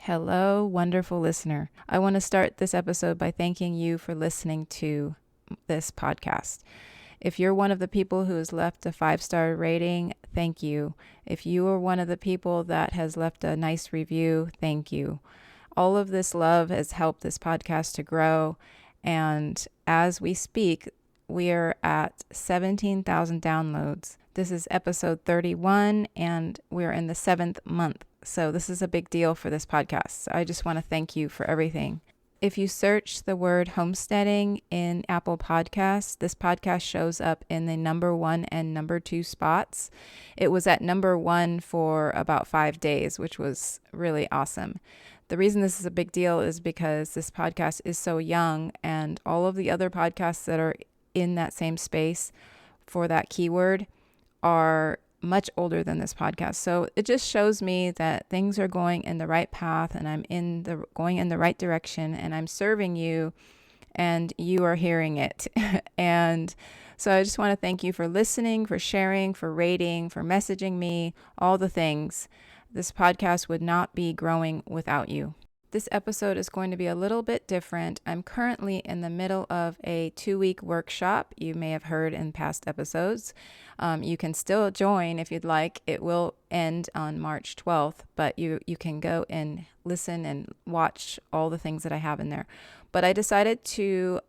Hello, wonderful listener. I want to start this episode by thanking you for listening to this podcast. If you're one of the people who has left a 5-star rating, thank you. If you are one of the people that has left a nice review, thank you. All of this love has helped this podcast to grow. And as we speak, we are at 17,000 downloads. This is episode 31, and we're in the 7th month. So this is a big deal for this podcast. So I just want to thank you for everything. If you search the word homesteading in Apple Podcasts, this podcast shows up in the number 1 and number 2 spots. It was at number 1 for about 5 days, which was really awesome. The reason this is a big deal is because this podcast is so young, and all of the other podcasts that are in that same space for that keyword are much older than this podcast. So it just shows me that things are going in the right path, and I'm going in the right direction, and I'm serving you, and you are hearing it. And so I just want to thank you for listening, for sharing, for rating, for messaging me, all the things. This podcast would not be growing without you. This episode is going to be a little bit different. I'm currently in the middle of a 2-week workshop. You may have heard in past episodes. You can still join if you'd like. It will end on March 12th, but you can go and listen and watch all the things that I have in there. But I decided to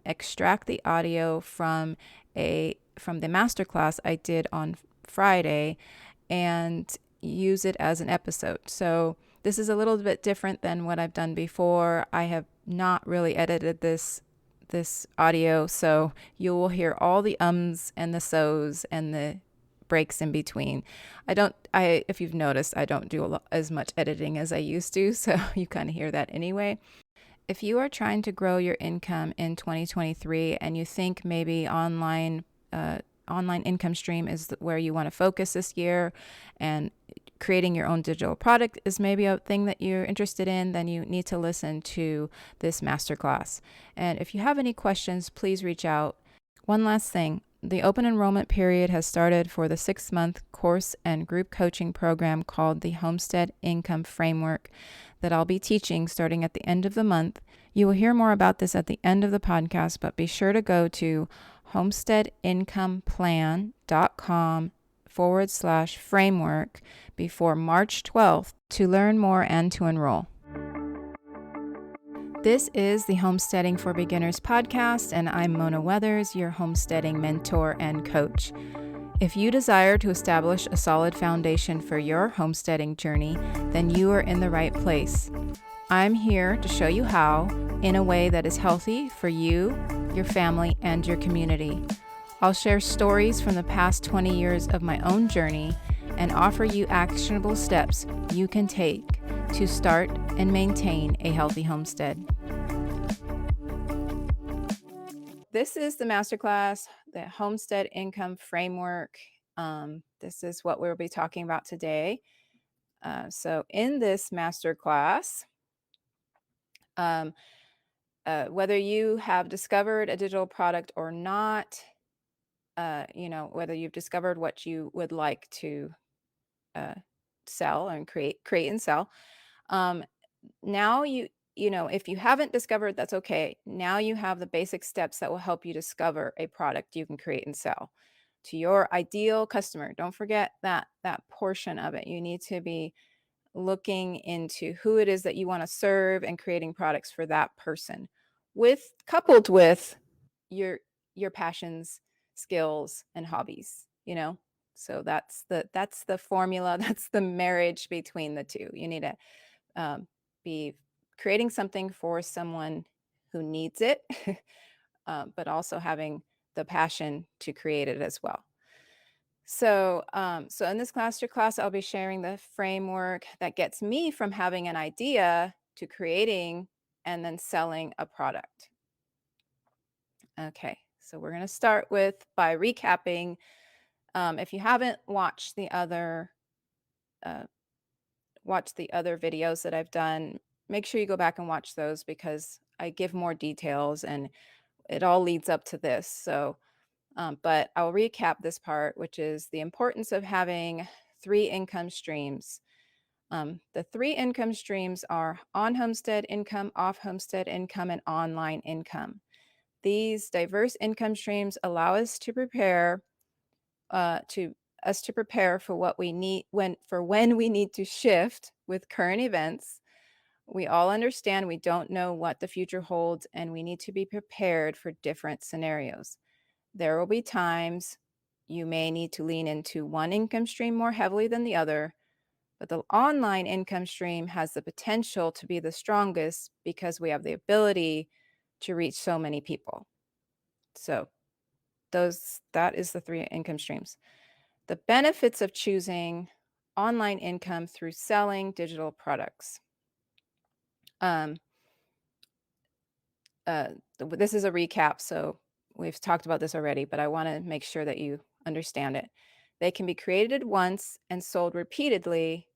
extract the audio from the masterclass I did on Friday and use it as an episode. So this is a little bit different than what I've done before. I have not really edited this audio, so you will hear all the ums and the so's and the breaks in between. If you've noticed, I don't do as much editing as I used to, so you kind of hear that anyway. If you are trying to grow your income in 2023 and you think maybe online income stream is where you want to focus this year, and creating your own digital product is maybe a thing that you're interested in, then you need to listen to this masterclass. And if you have any questions, please reach out. One last thing, the open enrollment period has started for the 6-month course and group coaching program called the Homestead Income Framework that I'll be teaching starting at the end of the month. You will hear more about this at the end of the podcast, but be sure to go to homesteadincomeplan.com/framework before March 12th to learn more and to enroll. This is the Homesteading for Beginners podcast, and I'm Mona Weathers, your homesteading mentor and coach. If you desire to establish a solid foundation for your homesteading journey, then you are in the right place. I'm here to show you how in a way that is healthy for you, your family, and your community. I'll share stories from the past 20 years of my own journey and offer you actionable steps you can take to start and maintain a healthy homestead. This is the masterclass, the Homestead Income Framework. This is what we'll be talking about today. So in this masterclass, whether you have discovered a digital product or not, whether you've discovered what you would like to sell and create and sell, now if you haven't discovered, that's okay. Now you have the basic steps that will help you discover a product you can create and sell to your ideal customer. Don't forget that portion of it. You need to be looking into who it is that you want to serve and creating products for that person, coupled with your passions, skills, and hobbies. So that's the formula. That's the marriage between the two. You need to be creating something for someone who needs it, but also having the passion to create it as well. So in this masterclass, I'll be sharing the framework that gets me from having an idea to creating and then selling a product. Okay, so we're going to start by recapping. If you haven't watched the other videos that I've done, make sure you go back and watch those because I give more details and it all leads up to this. So but I'll recap this part, which is the importance of having 3 income streams. The three income streams are on homestead income, off homestead income, and online income. These diverse income streams allow us to prepare for what we need when we need to shift with current events. We all understand we don't know what the future holds, and we need to be prepared for different scenarios. There will be times you may need to lean into one income stream more heavily than the other, but the online income stream has the potential to be the strongest because we have the ability to reach so many people. So that is the three income streams. The benefits of choosing online income through selling digital products. This is a recap, so we've talked about this already, but I want to make sure that you understand it. They can be created once and sold repeatedly,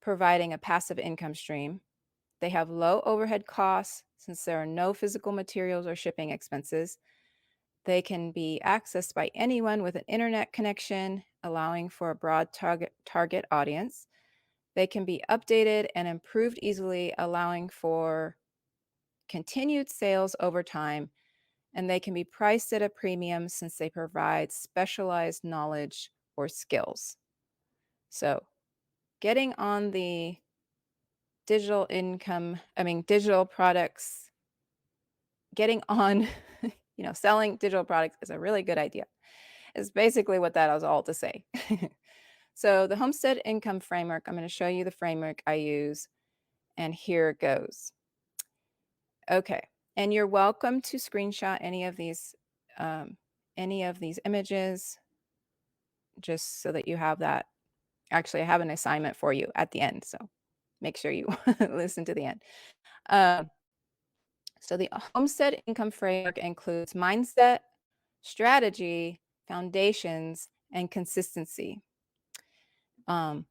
providing a passive income stream. They have low overhead costs since there are no physical materials or shipping expenses. They can be accessed by anyone with an internet connection, allowing for a broad target audience. They can be updated and improved easily, allowing for continued sales over time, and they can be priced at a premium since they provide specialized knowledge or skills. So, getting on the digital products, getting on, selling digital products is a really good idea. Is basically what that was all to say. So the Homestead Income Framework, I'm going to show you the framework I use, and here it goes. Okay, and you're welcome to screenshot any of these images, just so that you have that. Actually, I have an assignment for you at the end, so make sure you listen to the end. So the Homestead Income Framework includes mindset, strategy, foundations, and consistency. And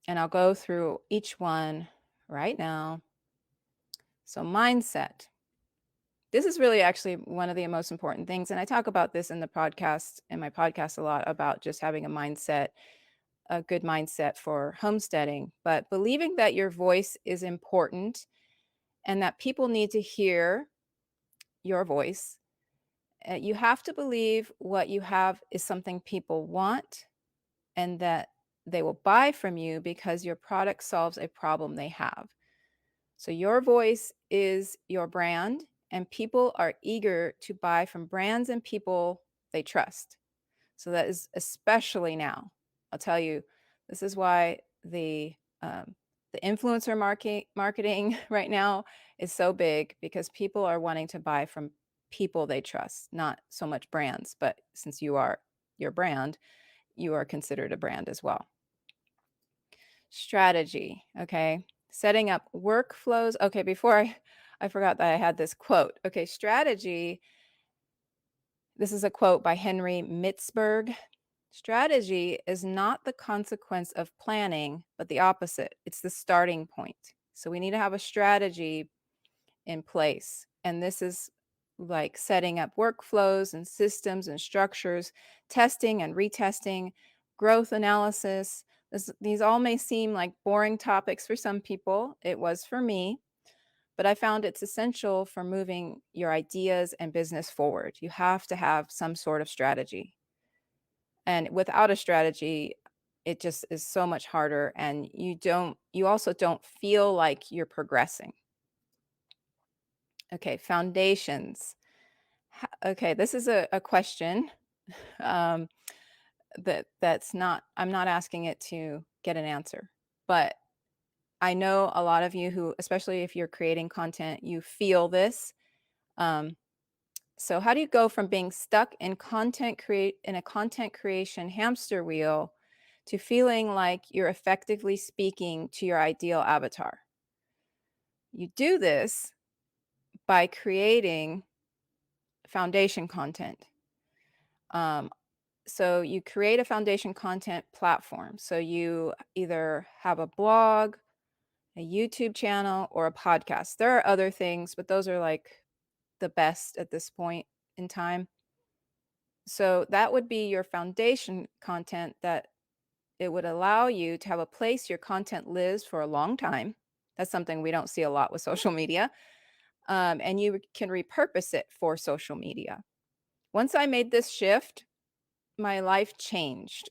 I'll go through each one right now. So mindset. This is really actually one of the most important things. And I talk about this in my podcast a lot, about just having a good mindset for homesteading, but believing that your voice is important and that people need to hear your voice. You have to believe what you have is something people want and that they will buy from you because your product solves a problem they have. So your voice is your brand, and people are eager to buy from brands and people they trust. So that is especially now. I'll tell you, this is why the influencer marketing right now is so big, because people are wanting to buy from people they trust, not so much brands. But since you are your brand, you are considered a brand as well. Strategy, okay? Setting up workflows. Okay, before I forgot that I had this quote. Okay, strategy. This is a quote by Henry Mitzberg. Strategy is not the consequence of planning, but the opposite. It's the starting point. So we need to have a strategy in place. And this is like setting up workflows and systems and structures, testing and retesting, growth analysis. These all may seem like boring topics for some people. It was for me, but I found it's essential for moving your ideas and business forward. You have to have some sort of strategy. And without a strategy, it just is so much harder, and you also don't feel like you're progressing. Okay, foundations. Okay, this is a question I'm not asking it to get an answer, but I know a lot of you who, especially if you're creating content, you feel this. So how do you go from being stuck in a content creation hamster wheel to feeling like you're effectively speaking to your ideal avatar? You do this by creating foundation content. So you create a foundation content platform. So you either have a blog, a YouTube channel, or a podcast. There are other things, but those are like the best at this point in time. So that would be your foundation content that it would allow you to have a place your content lives for a long time. That's something we don't see a lot with social media. And you can repurpose it for social media. Once I made this shift, my life changed.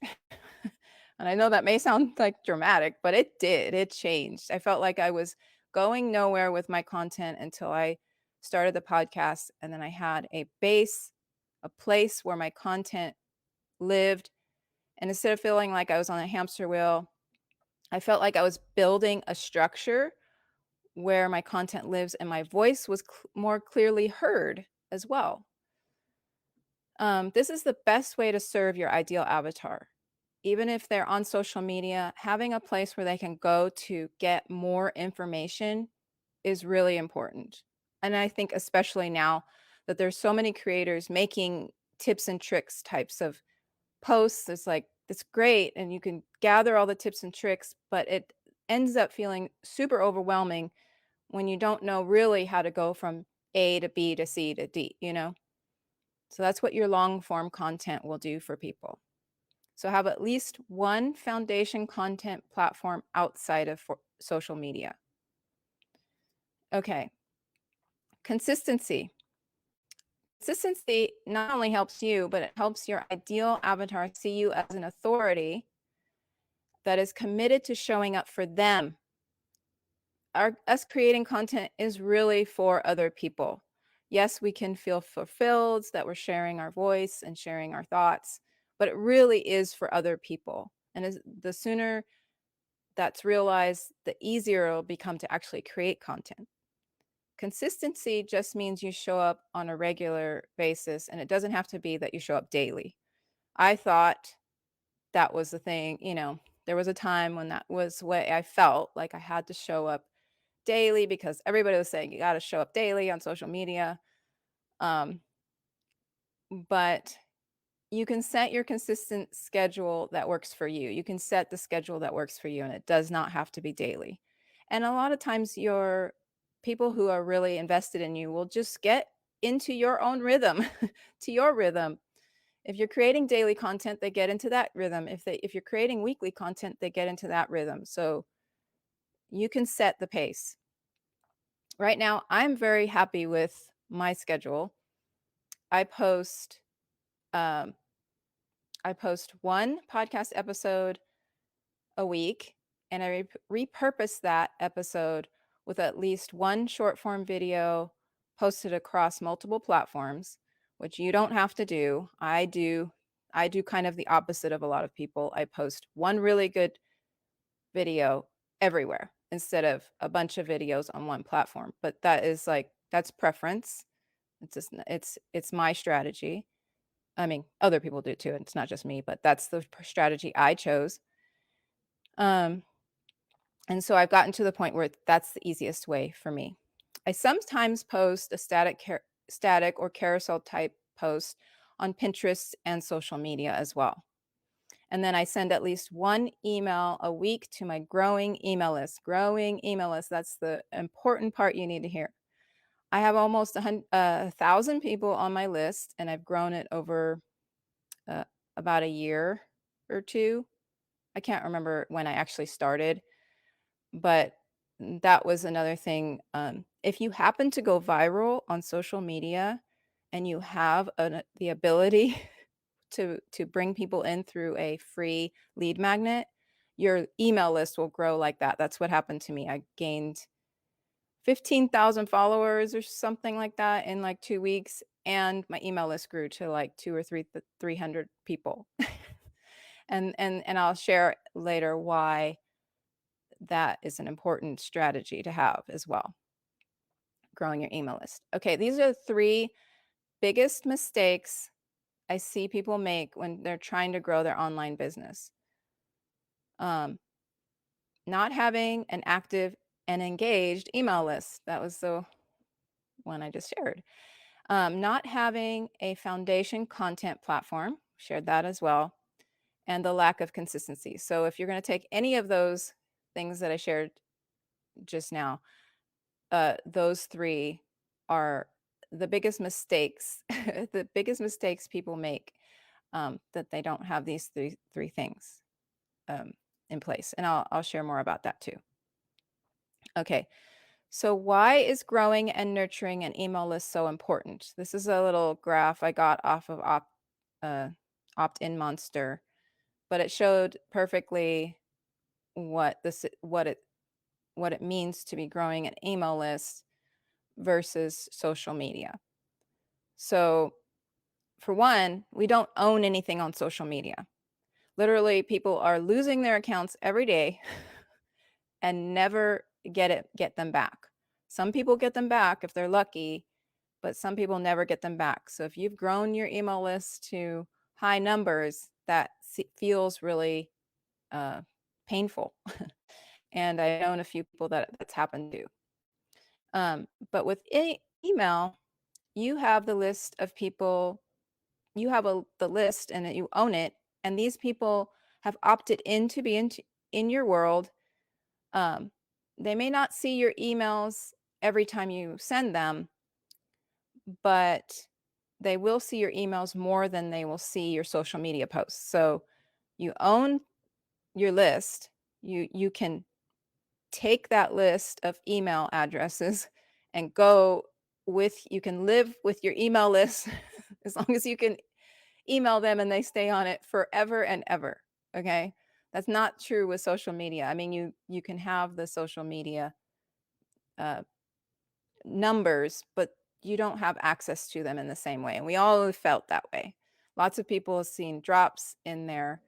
And I know that may sound like dramatic, but it did. It changed. I felt like I was going nowhere with my content until I started the podcast. And then I had a base, a place where my content lived. And instead of feeling like I was on a hamster wheel, I felt like I was building a structure where my content lives and my voice was more clearly heard as well. This is the best way to serve your ideal avatar. Even if they're on social media, having a place where they can go to get more information is really important. And I think especially now that there's so many creators making tips and tricks types of posts, it's like, it's great and you can gather all the tips and tricks, but it ends up feeling super overwhelming when you don't know really how to go from A to B to C to D, you know? So that's what your long form content will do for people. So have at least one foundation content platform outside of social media. Okay. Consistency. Consistency not only helps you, but it helps your ideal avatar see you as an authority that is committed to showing up for them. Us creating content is really for other people. Yes, we can feel fulfilled that we're sharing our voice and sharing our thoughts, but it really is for other people. And the sooner that's realized, the easier it'll become to actually create content. Consistency just means you show up on a regular basis, and it doesn't have to be that you show up daily. I thought that was the thing, there was a time when that was what I felt like I had to show up daily because everybody was saying you got to show up daily on social media. But you can set your consistent schedule that works for you. You can set the schedule that works for you, and it does not have to be daily. And a lot of times your people who are really invested in you will just get into your own rhythm, to your rhythm. If you're creating daily content, they get into that rhythm. If you're creating weekly content, they get into that rhythm. So you can set the pace. Right now, I'm very happy with my schedule. I post um, I post one podcast episode a week, and I repurpose that episode with at least one short form video posted across multiple platforms, which you don't have to do. I do kind of the opposite of a lot of people. I post one really good video everywhere instead of a bunch of videos on one platform. But that's preference. It's my strategy. I mean, other people do too. It's not just me, but that's the strategy I chose. And so I've gotten to the point where that's the easiest way for me. I sometimes post a static or carousel type post on Pinterest and social media as well. And then I send at least one email a week to my growing email list. Growing email list, that's the important part you need to hear. I have almost 1,000 people on my list, and I've grown it over about a year or two. I can't remember when I actually started, but that was another thing. If you happen to go viral on social media and you have the ability to bring people in through a free lead magnet, your email list will grow like that. That's what happened to me. I gained 15,000 followers or something like that in like 2 weeks, and my email list grew to like 2 or 300 people. And I'll share later why that is an important strategy to have as well. Growing your email list. Okay, these are the 3 biggest mistakes I see people make when they're trying to grow their online business. Not having an active and engaged email list. That was the one I just shared. Not having a foundation content platform. Shared that as well. And the lack of consistency. So if you're going to take any of those things that I shared just now, those 3 are the biggest mistakes, the biggest mistakes people make, that they don't have these three things. in place, and I'll share more about that too. Okay, so why is growing and nurturing an email list so important? This is a little graph I got off of uh, Opt-in Monster, but it showed perfectly what it means to be growing an email list versus social media. So, for one, we don't own anything on social media. Literally, people are losing their accounts every day and never get them back. Some people get them back if they're lucky, but some people never get them back. So if you've grown your email list to high numbers, that feels really painful. And I've known a few people that's happened to. But with email, you have the list of people, you have the list and you own it. And these people have opted in to be in your world. They may not see your emails every time you send them, but they will see your emails more than they will see your social media posts. So you own your list. You can take that list of email addresses and you can live with your email list as long as you can email them and they stay on it forever and ever. Okay. That's not true with social media. I mean, you can have the social media uh, numbers, but you don't have access to them in the same way. And we all have felt that way. Lots of people have seen drops in their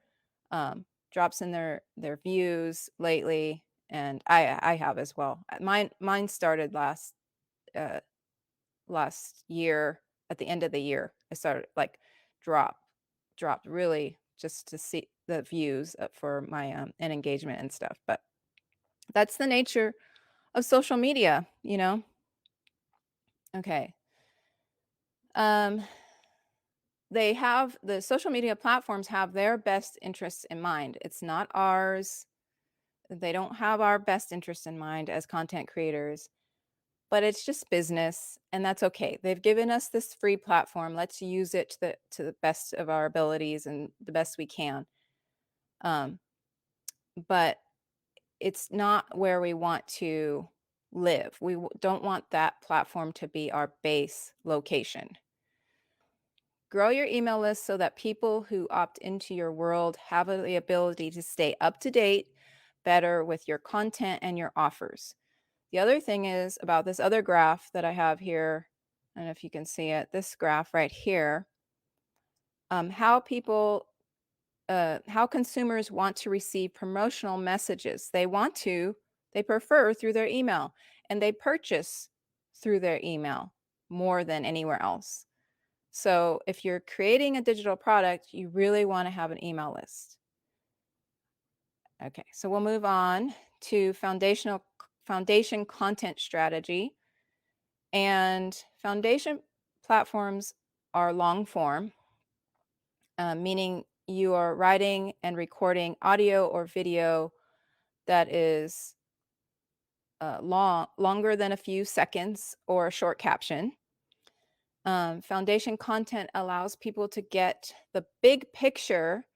views lately, and I have as well. Mine started uh, last year. At the end of the year, I started like dropped really just to see the views for my and engagement and stuff. But that's the nature of social media, you know. Okay. Um, the social media platforms have their best interests in mind. It's not ours. They don't have our best interest in mind as content creators, but it's just business, and that's okay. They've given us this free platform. Let's use it to the best of our abilities and the best we can. Um, but it's not where we want to live. We don't want that platform to be our base location. Grow your email list so that people who opt into your world have the ability to stay up to date better with your content and your offers. The other thing is about this other graph that I have here, I don't know if you can see it, this graph right here, how consumers want to receive promotional messages. They prefer through their email, and they purchase through their email more than anywhere else. So if you're creating a digital product, you really want to have an email list. Okay, so we'll move on to foundation content strategy. And foundation platforms are long form, meaning you are writing and recording audio or video that is longer than a few seconds or a short caption. Foundation content allows people to get the big picture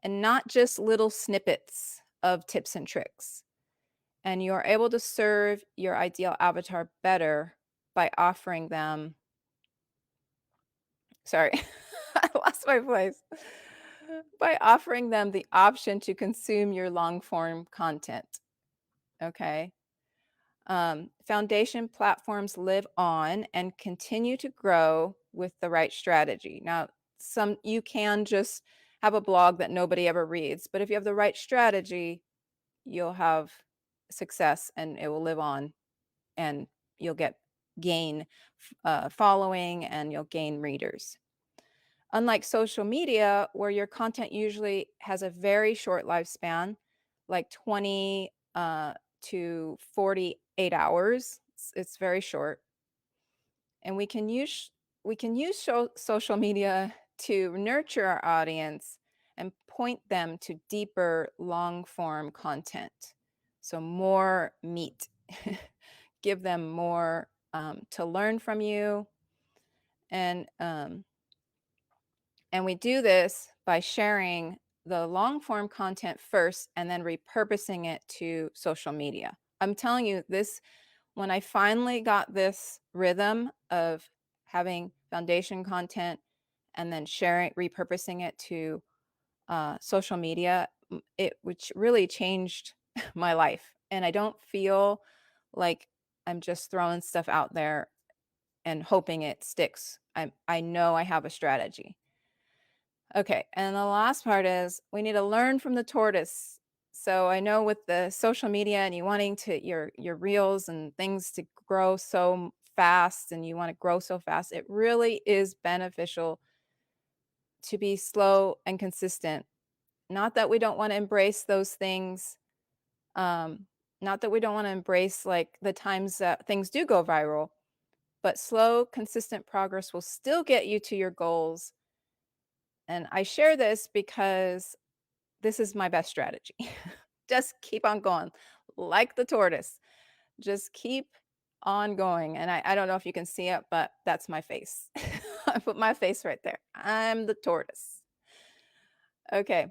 and not just little snippets of tips and tricks. And you are able to serve your ideal avatar better by offering them. Sorry, I lost my place. By offering them the option to consume your long form content. Okay. Foundation platforms live on and continue to grow with the right strategy. Now, you can just have a blog that nobody ever reads, but if you have the right strategy, you'll have success and it will live on, and you'll gain following, and you'll gain readers. Unlike social media, where your content usually has a very short lifespan, like 20 to 48 hours. It's very short. And we can use social media to nurture our audience and point them to deeper long form content. So more meat. Give them more to learn from you. And we do this by sharing the long form content first and then repurposing it to social media. I'm telling you this, when I finally got this rhythm of having foundation content and then repurposing it to social media, which really changed my life. And I don't feel like I'm just throwing stuff out there and hoping it sticks. I know I have a strategy. Okay, and the last part is we need to learn from the tortoise. So I know with the social media and you wanting to your reels and things to grow so fast and you want to grow so fast, it really is beneficial to be slow and consistent. Not that we don't want to embrace those things. Not that we don't want to embrace like the times that things do go viral, but slow, consistent progress will still get you to your goals. And I share this because this is my best strategy. Just keep on going like the tortoise. Just keep on going. And I don't know if you can see it, but that's my face. I put my face right there. I'm the tortoise. Okay.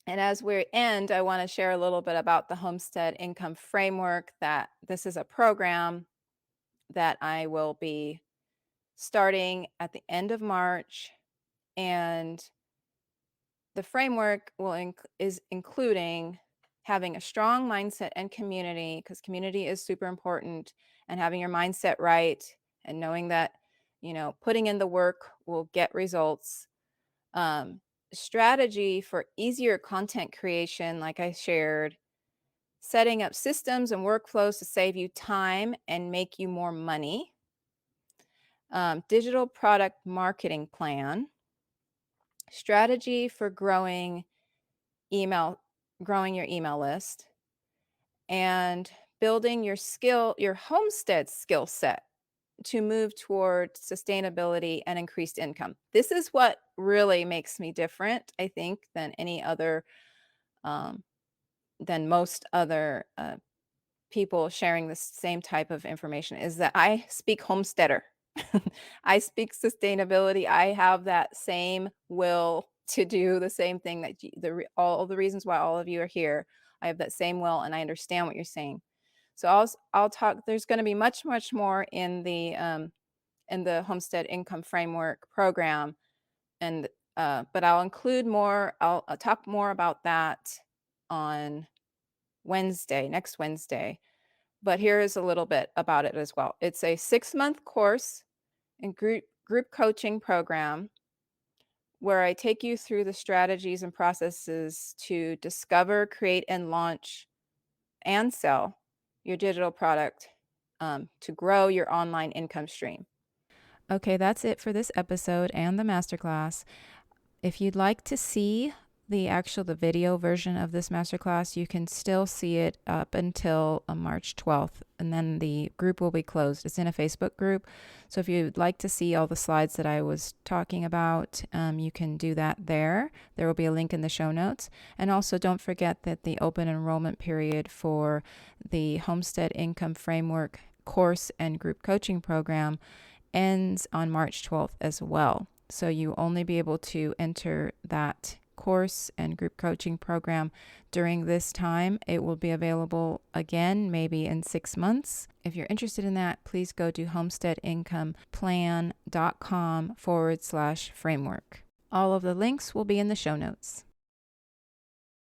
And as we end, I want to share a little bit about the Homestead Income Framework. That this is a program that I will be starting at the end of March. And the framework is including having a strong mindset and community, because community is super important, and having your mindset right and knowing that, putting in the work will get results. Strategy for easier content creation, like I shared, setting up systems and workflows to save you time and make you more money. Digital product marketing plan, strategy for growing your email list, and building your homestead skill set to move toward sustainability and increased income. This is what really makes me different, I think, um, than most other people sharing the same type of information, is that I speak homesteader. I speak sustainability. I have that same will to do the same thing that all the reasons why all of you are here. I have that same will, and I understand what you're saying. So I'll talk. There's going to be much more in the Homestead Income Framework program, and but I'll include more. I'll talk more about that on next Wednesday. But here is a little bit about it as well. It's a 6-month course and group coaching program where I take you through the strategies and processes to discover, create, and launch and sell your digital product to grow your online income stream. Okay, that's it for this episode and the masterclass. If you'd like to see the video version of this masterclass, you can still see it up until March 12th, and then the group will be closed. It's in a Facebook group, so if you'd like to see all the slides that I was talking about, you can do that there. There will be a link in the show notes. And also don't forget that the open enrollment period for the Homestead Income Framework course and group coaching program ends on March 12th as well. So you only be able to enter that course and group coaching program during this time. It will be available again maybe in 6 months. If you're interested in that, please go to homesteadincomeplan.com/framework. All of the links will be in the show notes.